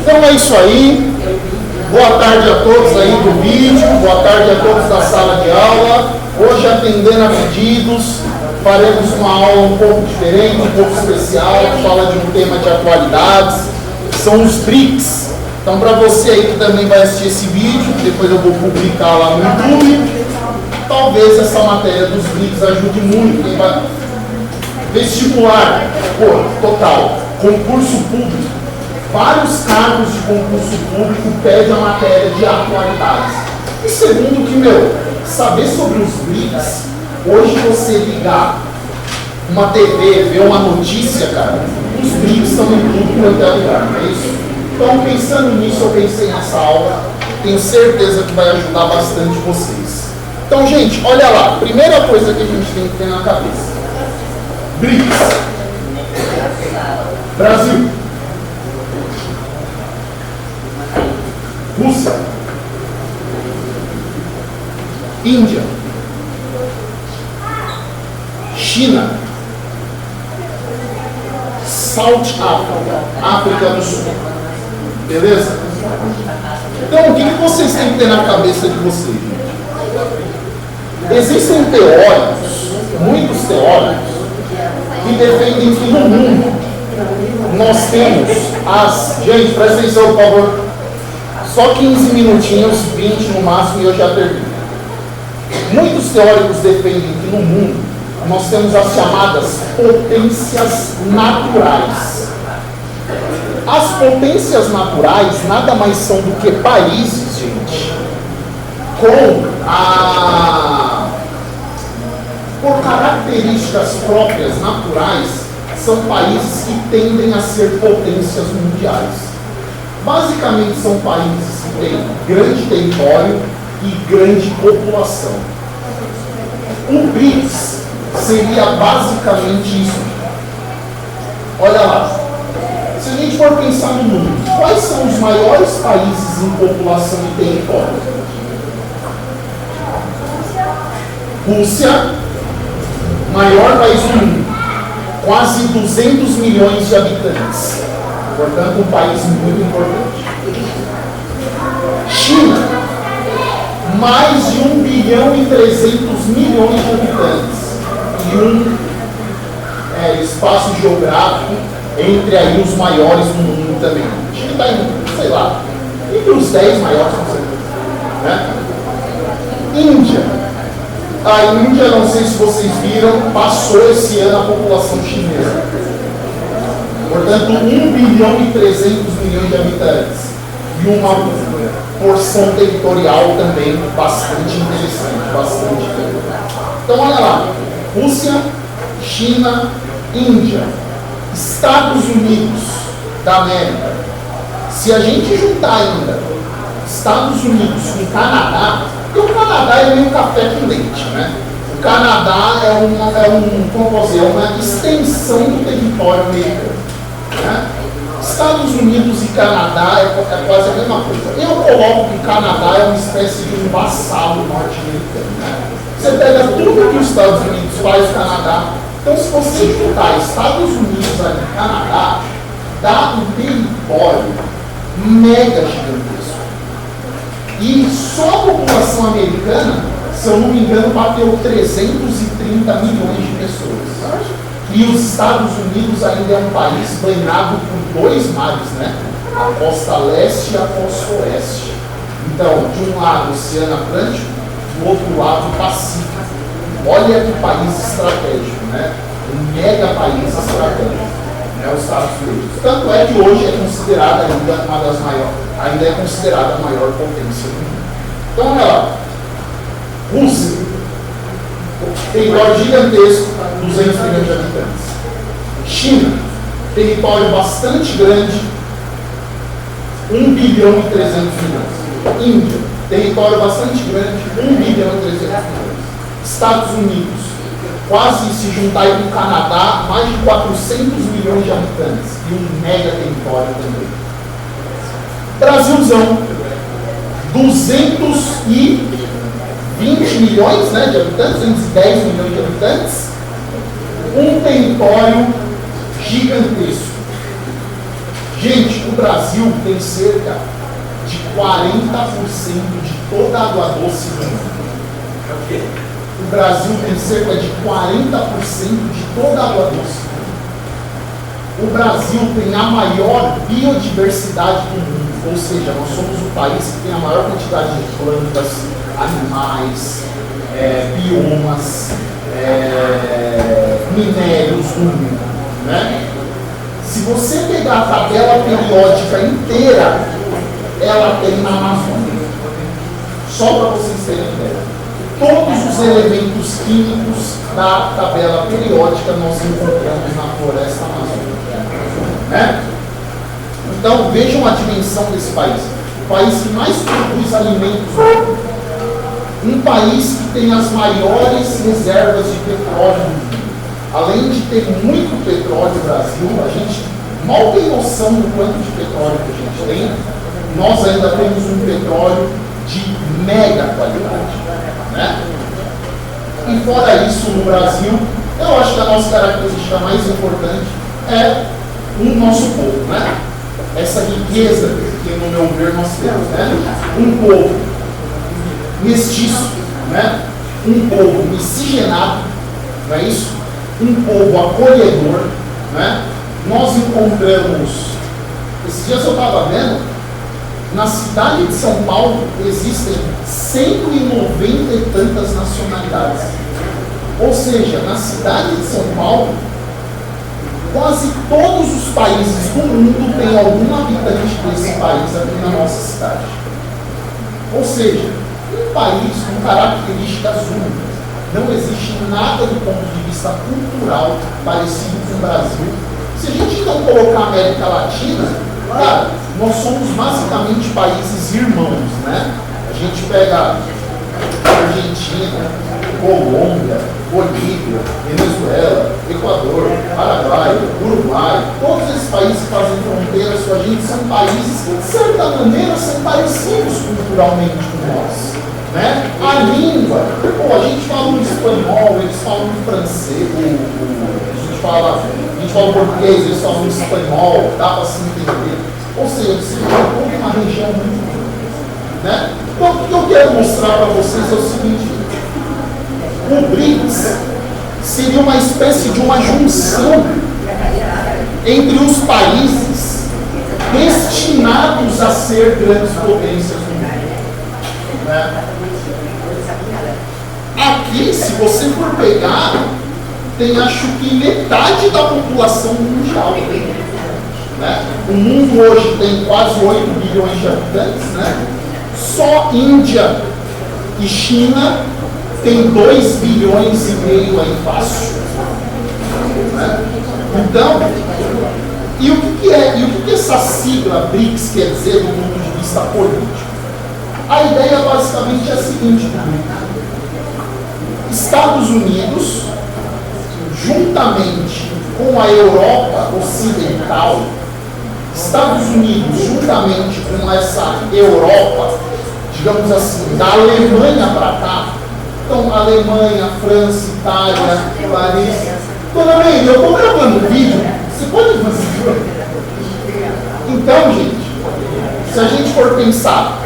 Então é isso aí. Boa tarde a todos aí do vídeo, boa tarde a todos da sala de aula. Hoje, atendendo a pedidos, faremos uma aula um pouco diferente, um pouco especial, que fala de um tema de atualidades, são os BRICS. Então, para você aí que também vai assistir esse vídeo, depois eu vou publicar lá no YouTube, talvez essa matéria dos BRICS ajude muito. Quem vai vestibular, total, concurso público, vários cargos de concurso público pedem a matéria de atualidades. E segundo que, saber sobre os BRICS, hoje você ligar uma TV, ver uma notícia, cara, os BRICS estão em tudo quanto é lugar, não é isso? Então, pensando nisso, eu pensei nessa aula, tenho certeza que vai ajudar bastante vocês. Então, gente, olha lá, primeira coisa que a gente tem que ter na cabeça. BRICS. Brasil. Rússia. Índia. China. South África. África do Sul. Beleza? Então, o que vocês têm que ter na cabeça de vocês? Existem teóricos, muitos teóricos, que defendem que no mundo nós temos as... Gente, presta atenção, por favor. Só 15 minutinhos, 20 no máximo, e eu já termino. Muitos teóricos defendem que no mundo nós temos as chamadas potências naturais. As potências naturais nada mais são do que países, gente, por características próprias naturais, são países que tendem a ser potências mundiais. Basicamente são países que têm grande território e grande população. O BRICS seria basicamente isso. Olha lá. Se a gente for pensar no mundo, quais são os maiores países em população e território? Rússia, maior país do mundo, quase 200 milhões de habitantes. Portanto, um país muito importante. China, mais de 1 bilhão e 300 milhões de habitantes. E um espaço geográfico entre aí os maiores do mundo também. A China está em, sei lá, entre os 10 maiores, com certeza. Né? Índia. A Índia, não sei se vocês viram, passou esse ano a população chinesa. Portanto, 1 bilhão e 300 milhões de habitantes. E uma porção territorial também bastante interessante, bastante interessante. Então, olha lá. Rússia, China, Índia, Estados Unidos da América. Se a gente juntar ainda Estados Unidos com Canadá, porque o Canadá é meio café com leite, né? O Canadá é uma extensão do território americano. Né? Estados Unidos e Canadá é quase a mesma coisa. Eu coloco que o Canadá é uma espécie de um vassalo norte-americano. Né? Você pega tudo que os Estados Unidos faz, o Canadá. Então, se você juntar Estados Unidos e Canadá, dá um território mega gigantesco. E só a população americana, se eu não me engano, bateu 330 milhões de pessoas. E os Estados Unidos ainda é um país banhado por 2 mares, né? A costa leste e a costa oeste. Então, de um lado o Oceano Atlântico, do outro lado o Pacífico. Olha que país estratégico, né? Um mega país estratégico, né? Os Estados Unidos. Tanto é que hoje é considerada ainda uma das maiores, ainda é considerada a maior potência do mundo. Então, olha lá. Rússia. Território gigantesco, 200 milhões de habitantes. China, território bastante grande, 1 bilhão e 300 milhões. Índia, território bastante grande, 1 bilhão e 300 milhões. Estados Unidos, quase se juntar aí com o Canadá, mais de 400 milhões de habitantes e um mega território também. Brasilzão, 220 milhões, né, de habitantes, 210 milhões de habitantes, um território gigantesco. Gente, o Brasil tem cerca de 40% de toda a água doce do mundo. O Brasil tem cerca de 40% de toda a água doce. O Brasil tem a maior biodiversidade do mundo, ou seja, nós somos o país que tem a maior quantidade de plantas, animais, biomas, minérios do mundo, né? Se você pegar a tabela periódica inteira, ela tem na Amazônia. Só para vocês terem ideia. Todos os elementos químicos da tabela periódica nós encontramos na floresta amazônica. Né? Então vejam a dimensão desse país. O país que mais produz alimentos no mundo. Um país que tem as maiores reservas de petróleo no mundo. Além de ter muito petróleo no Brasil, a gente mal tem noção do quanto de petróleo que a gente tem. Nós ainda temos um petróleo de mega qualidade. Né? E fora isso, no Brasil, eu acho que a nossa característica mais importante é o nosso povo, né? Essa riqueza que, no meu ver, nós temos, né? Um povo mestiço, né? Um povo miscigenado, não é isso? Um povo acolhedor, né? Nós encontramos, esses dias eu estava vendo, na cidade de São Paulo existem 190 e tantas nacionalidades. Ou seja, na cidade de São Paulo, quase todos os países do mundo têm algum habitante desse país aqui na nossa cidade. Ou seja, um país com características únicas. Não existe nada do ponto de vista cultural parecido com o Brasil. Se a gente então colocar a América Latina, cara, nós somos basicamente países irmãos, né? A gente pega Argentina, Colômbia, Bolívia, Venezuela, Equador, Paraguai, Uruguai, todos esses países que fazem fronteiras com a gente são países que, de certa maneira, são parecidos culturalmente com nós. Né? A língua, a gente fala um espanhol, eles falam um francês, a gente fala português, eles falam um espanhol, dá para se entender. Ou seja, se toda uma região muito grande. Né? Então, o que eu quero mostrar para vocês é o seguinte: o BRICS seria uma espécie de uma junção entre os países destinados a ser grandes potências do mundo. Né? Aqui, se você for pegar, tem acho que metade da população mundial. Né? O mundo hoje tem quase 8 bilhões de habitantes, né? Só Índia e China tem 2 bilhões e meio aí fácil. Né? Então, e o que essa sigla BRICS quer dizer do ponto de vista político? A ideia basicamente é a seguinte: Estados Unidos, juntamente com a Europa Ocidental, Estados Unidos, juntamente com essa Europa, digamos assim, da Alemanha para cá, então Alemanha, França, Itália, Paris. Dona Meire, eu estou gravando vídeo, você pode fazer? Então, gente, se a gente for pensar,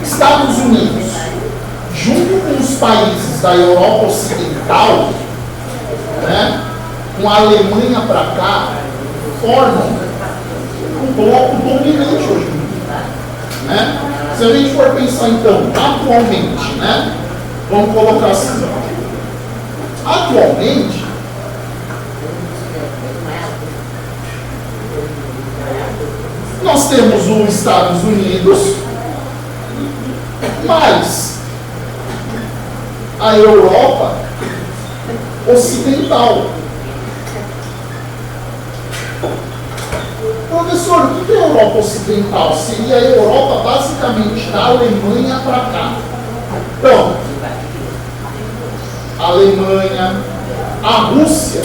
Estados Unidos, junto com os países da Europa Ocidental, né, com a Alemanha para cá, formam um bloco dominante hoje. Né? Se a gente for pensar, então, atualmente, né, vamos colocar assim, atualmente, nós temos os Estados Unidos, mais a Europa Ocidental. Professor, o que é a Europa Ocidental? Seria a Europa basicamente da Alemanha para cá. Então, a Alemanha, a Rússia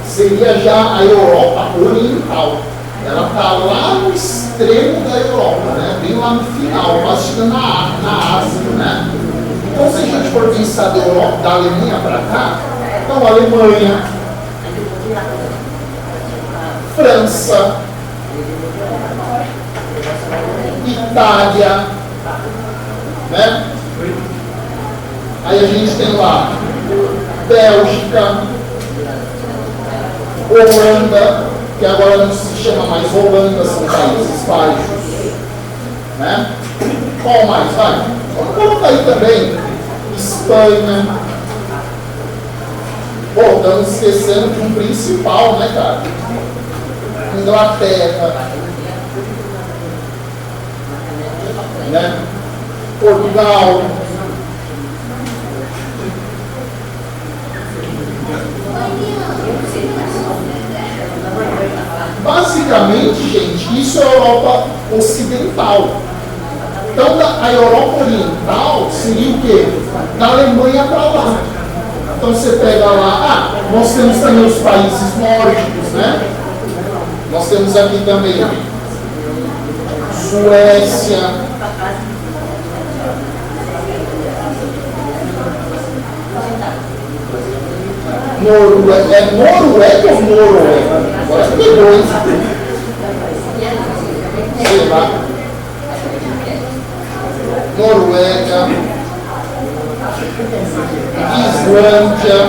seria já a Europa Oriental. Ela está lá no extremo da Europa, né? Bem lá no final, quase chegando na Ásia, né? Então, se a gente for pensar da Europa, da Alemanha para cá, então a Alemanha, França, Itália, né? Aí a gente tem lá Bélgica, Holanda, que agora não se chama mais Holanda, são Países Baixos, né? Qual mais? Vai. Vamos colocar aí também Espanha. Pô, estamos esquecendo de um principal, né, cara? Inglaterra, né? Portugal. Basicamente, gente, isso é a Europa Ocidental. Então, a Europa Oriental seria o quê? Da Alemanha para lá. Então, você pega lá, nós temos também os países nórdicos, né? Nós temos aqui também Suécia, Noruega. É Noruega ou Noruega? Agora pegou, hein? Sei lá. Noruega, Islândia,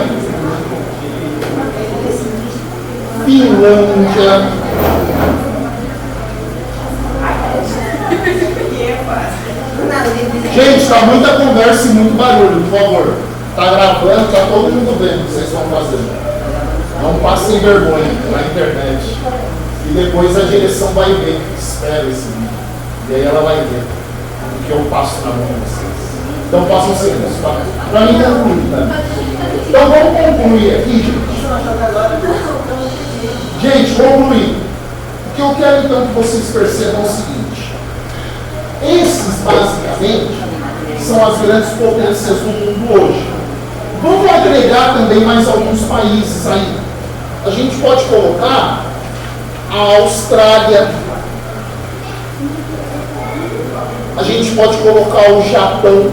Finlândia, gente, está muita conversa e muito barulho, por favor. Está gravando, está todo mundo vendo o que vocês estão fazendo. Não passem vergonha na internet. E depois a direção vai ver. Espera esse vídeo. E aí ela vai ver o que eu passo na mão de vocês. Então façam isso, tá? Para mim concluir, tá? Então vamos concluir aqui, gente. Gente, concluir. O que eu quero então que vocês percebam é o seguinte. Esses, basicamente, são as grandes potências do mundo hoje. Vamos agregar também mais alguns países aí. A gente pode colocar a Austrália. A gente pode colocar o Japão.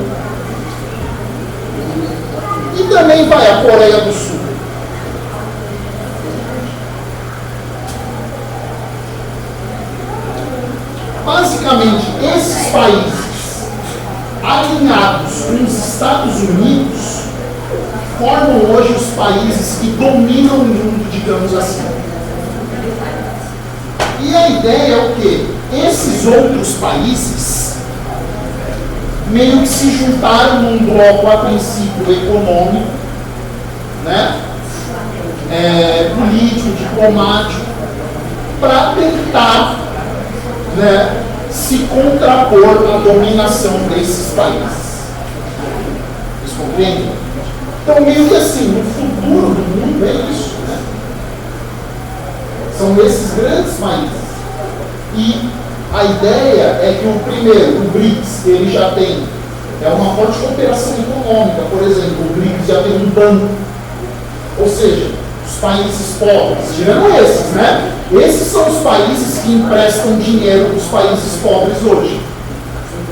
E também vai a Coreia do Sul. Basicamente, esses países alinhados com os Estados Unidos formam hoje os países que dominam o mundo, digamos assim. E a ideia é o quê? Esses outros países meio que se juntaram num bloco a princípio econômico, né? Político, diplomático, para tentar, né, se contrapor à dominação desses países. Vocês compreendem? Então, meio que assim, no futuro do mundo é isso, né? São esses grandes países. E a ideia é que o primeiro, o BRICS, ele já tem uma forte cooperação econômica. Por exemplo, o BRICS já tem um banco. Ou seja, os países pobres, tirando esses, né? Esses são os países que emprestam dinheiro para os países pobres hoje.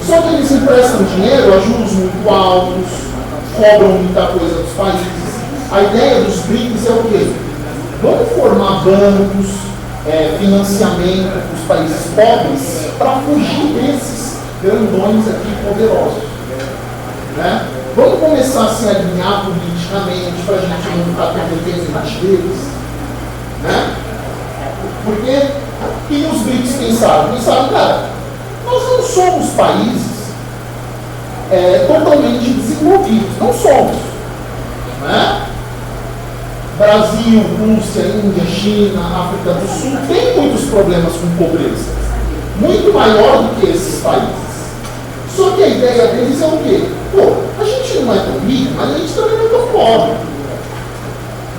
Só que eles emprestam dinheiro a juros muito altos, cobram muita coisa dos países. A ideia dos BRICS é o quê? Vamos formar bancos, financiamento para os países pobres para fugir desses grandões aqui poderosos. Né? Vamos começar a se alinhar politicamente para a gente não ficar tão dependente deles. Né? Porque o que os BRICS pensaram? Pensaram, cara, nós não somos países totalmente desenvolvidos. Não somos. Né? Brasil, Rússia, Índia, China, África do Sul tem muitos problemas com pobreza. Muito maior do que esses países. Só que a ideia deles é o quê? Pô, a gente não é tão rico, mas a gente também não é tão pobre.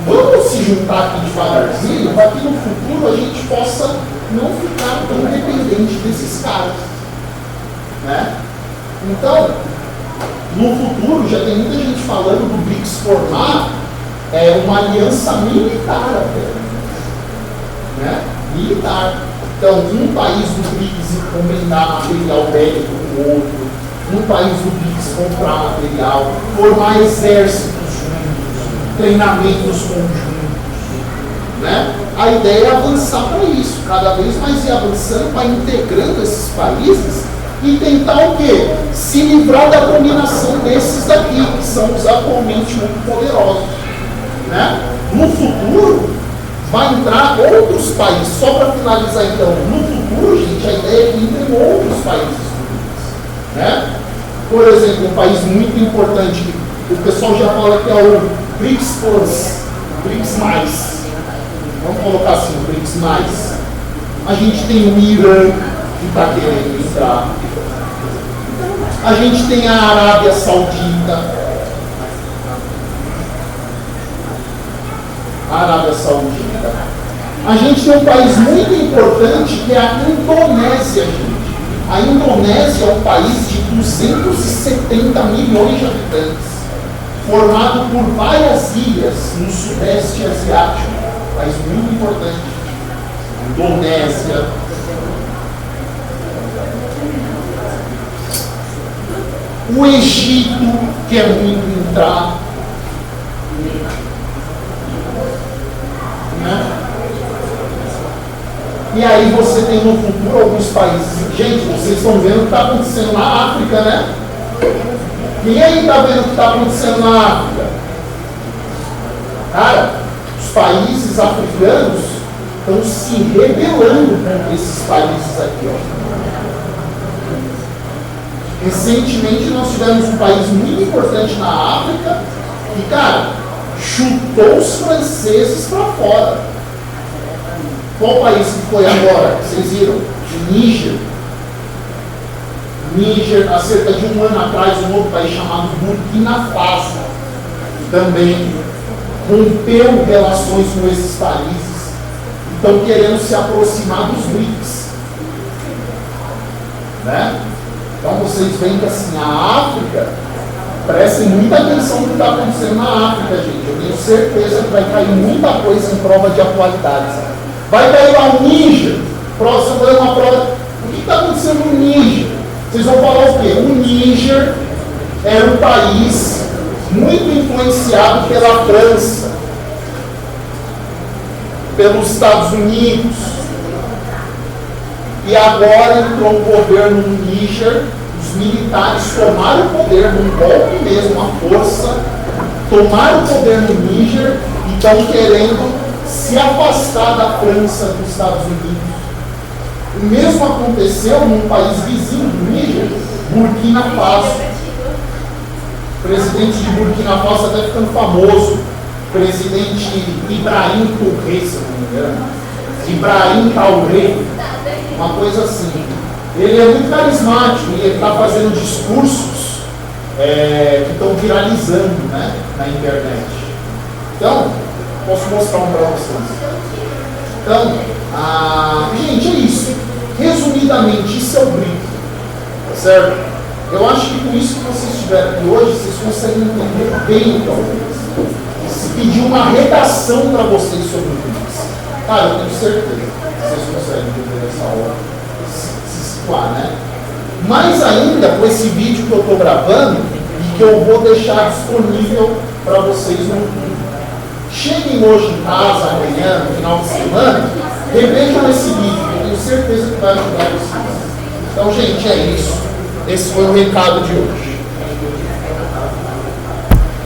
Vamos se juntar aqui devagarzinho para que no futuro a gente possa não ficar tão dependente desses caras. Né? Então, no futuro já tem muita gente falando do BRICS formar uma aliança militar até. Né? Militar. Então, um país do BRICS encomendar material bélico com o outro, um país do BRICS comprar material, formar exércitos juntos, treinamentos conjuntos. Né? a ideia é avançar para isso, cada vez mais ir avançando, vai integrando esses países e tentar o quê? Se livrar da dominação desses daqui, que são os atualmente muito poderosos. Né? No futuro, vai entrar outros países. Só para finalizar então, no futuro, gente, a ideia é que entrem outros países. Né? Por exemplo, um país muito importante, que o pessoal já fala que é o BRICS Plus, BRICS mais. Vamos colocar assim, o BRICS mais. A gente tem o Irã, que está querendo entrar. A gente tem a Arábia Saudita. A gente tem um país muito importante que é a Indonésia, gente. A Indonésia é um país de 270 milhões de habitantes, formado por várias ilhas no sudeste asiático. Um país muito importante. Indonésia. O Egito quer muito entrar. Né? E aí você tem no futuro alguns países. Gente, vocês estão vendo o que está acontecendo na África, né? Quem aí está vendo o que está acontecendo na África? Cara, os países africanos estão se rebelando contra esses países aqui, ó. Recentemente nós tivemos um país muito importante na África que, cara, chutou os franceses para fora. Qual país que foi agora? Vocês viram? Níger. Níger, há cerca de um ano atrás, um outro país chamado Burkina Faso também rompeu relações com esses países. Estão querendo se aproximar dos BRICS. Né? Então vocês veem que assim, a África, prestem muita atenção no que está acontecendo na África, gente. Eu tenho certeza que vai cair muita coisa em prova de atualidades. Vai cair lá o Níger, próximo vai uma prova. O que está acontecendo no Níger? Vocês vão falar o quê? O Níger era um país muito influenciado pela França, pelos Estados Unidos. E agora entrou um governo no Níger, os militares tomaram o poder, num golpe mesmo, a força, tomaram o poder no Níger e estão querendo se afastar da França dos Estados Unidos. O mesmo aconteceu num país vizinho do Níger, Burkina Faso. O presidente de Burkina Faso até ficando famoso, presidente Ibrahim Touré, se não me engano. Ibrahim Traoré, uma coisa assim. Ele é muito carismático e ele está fazendo discursos que estão viralizando, né, na internet. Então, posso mostrar um para vocês. Então, gente, é isso. Resumidamente, isso é o BRIC. Tá certo? Eu acho que com isso que vocês tiveram aqui hoje, vocês conseguem entender bem, talvez. Se pedir uma redação para vocês sobre o BRICS, cara, eu tenho certeza que vocês conseguem entender essa hora, se situar, né? Mais ainda com esse vídeo que eu estou gravando e que eu vou deixar disponível para vocês no YouTube. Cheguem hoje em casa, amanhã, no final de semana, revejam esse vídeo, eu tenho certeza que vai ajudar vocês. Então, gente, é isso. Esse foi o recado de hoje.